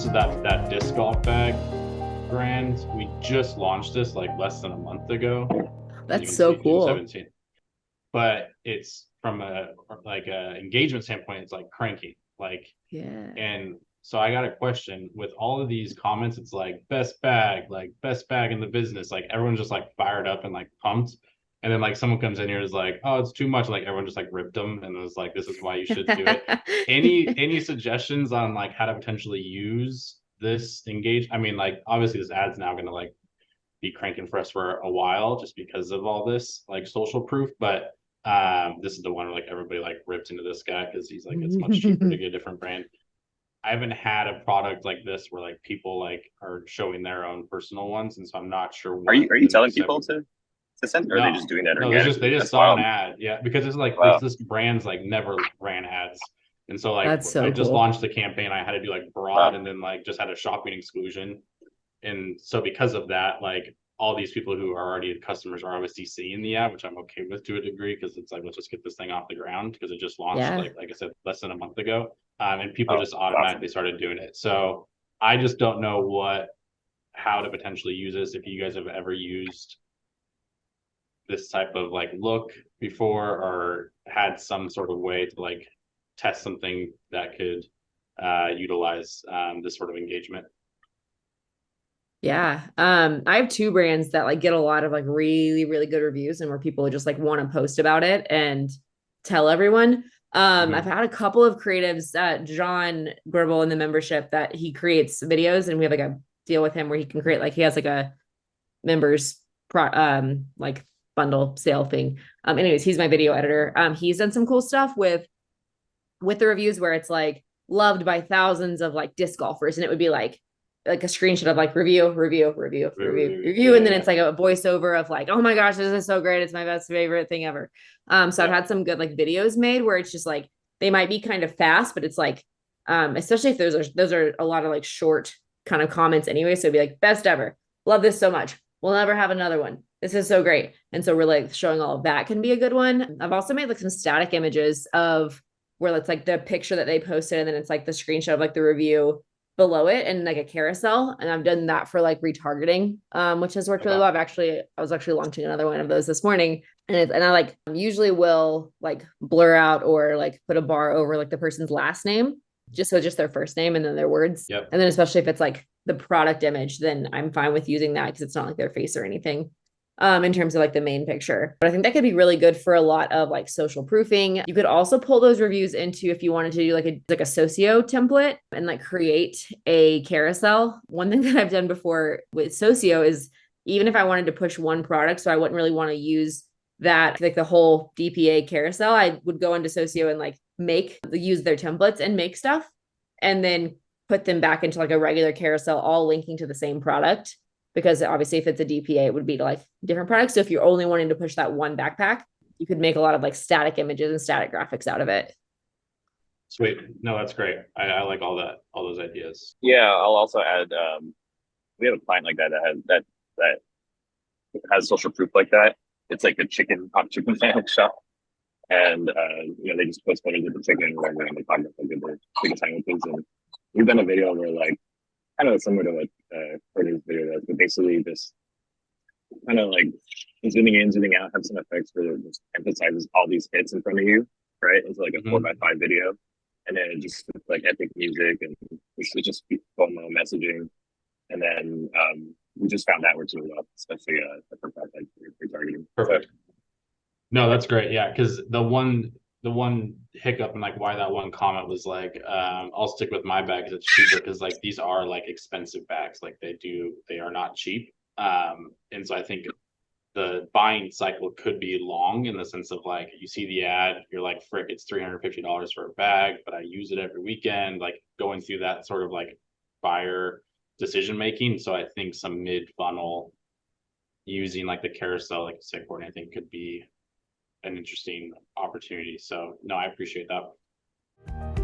this is that disc golf bag brand. We just launched this like less than a month ago. As you That's can so see, June cool. 17th. But it's from a engagement standpoint, it's like cranky. Like, Yeah. and so I got a question with all of these comments. It's like best bag in the business. Like everyone's just like fired up and like pumped. And then like someone comes in here and is like, oh, it's too much. Like everyone just like ripped them and was like, this is why you should do it. Any suggestions on like how to potentially use this engage? I mean, like obviously this ad's now gonna like be cranking for us for a while just because of all this like social proof. But this is the one where like everybody like ripped into this guy because he's like it's much cheaper to get a different brand. I haven't had a product like this where like people like are showing their own personal ones, and so I'm not sure Are what you the telling next step people would. to send, or are they just No, doing that no, they organically? just That's saw an wild. ad, yeah, because it's like Wow. this brand's like never ran ads, and so like That's I so just cool. launched the campaign. I had to do like broad, Wow. and then like just had a shopping exclusion, and so because of that, like all these people who are already customers are obviously seeing the ad, which I'm okay with to a degree because it's like let's just get this thing off the ground because it just launched Yeah. like I said less than a month ago, and people Oh, just that's awesome. automatically started doing it. So I just don't know how to potentially use this if you guys have ever used this type of like look before or had some sort of way to like test something that could utilize this sort of engagement. Yeah. I have two brands that like get a lot of like really, really good reviews and where people just like want to post about it and tell everyone. I've Mm-hmm. had a couple of creatives, John Gribble in the membership that he creates videos and we have like a deal with him where he can create like he has like a members like bundle sale thing. Anyways, he's my video editor. He's done some cool stuff with the reviews where it's like loved by thousands of like disc golfers and it would be like a screenshot of like review and then Yeah, it's like a voiceover of like oh my gosh this is so great it's my best favorite thing ever. So I've yeah, had some good like videos made where it's just like they might be kind of fast but it's like especially if those are a lot of like short kind of comments anyway, so it'd be like best ever, love this so much, we'll never have another one, this is so great. And so we're like showing all of that can be a good one. I've also made like some static images of where it's like the picture that they posted and then it's like the screenshot of like the review below it and like a carousel. And I've done that for like retargeting, which has worked really okay, well. I was actually launching another one of those this morning. And I like usually will like blur out or like put a bar over like the person's last name, just their first name and then their words. yep. And then especially if it's like the product image, then I'm fine with using that because it's not like their face or anything in terms of like the main picture. But I think that could be really good for a lot of like social proofing. You could also pull those reviews into if you wanted to do like a socio template and like create a carousel. One thing that I've done before with socio is even if I wanted to push one product, so I wouldn't really want to use that like the whole DPA carousel, I would go into socio and like use their templates and make stuff and then put them back into like a regular carousel all linking to the same product, because obviously if it's a DPA, it would be to like different products. So if you're only wanting to push that one backpack, you could make a lot of like static images and static graphics out of it. Sweet. No, that's great. I like all those ideas. Yeah, I'll also add. We have a client like that that has social proof like that. It's like a hot chicken sandwich shop, and they just post photos of the chicken or whatever, and they talk about like the chicken sandwiches. And we've done a video where like kind of similar to what Courtney's video does, but basically just kind of like zooming in, zooming out, have some effects where it just emphasizes all these hits in front of you, right? It's like a four by Mm-hmm. five video, and then it just like epic music and it's just FOMO messaging, and then we just found that works really well, especially for like retargeting. So Perfect. No, that's great. Yeah, because the one hiccup and like why that one comment was like, I'll stick with my bag because it's cheaper because like these are like expensive bags. Like they are not cheap. And so I think the buying cycle could be long in the sense of like you see the ad, you're like, frick, it's $350 for a bag, but I use it every weekend, like going through that sort of like buyer decision making. So I think some mid funnel using like the carousel, like you said, Courtney, I think could be an interesting opportunity. So no, I appreciate that.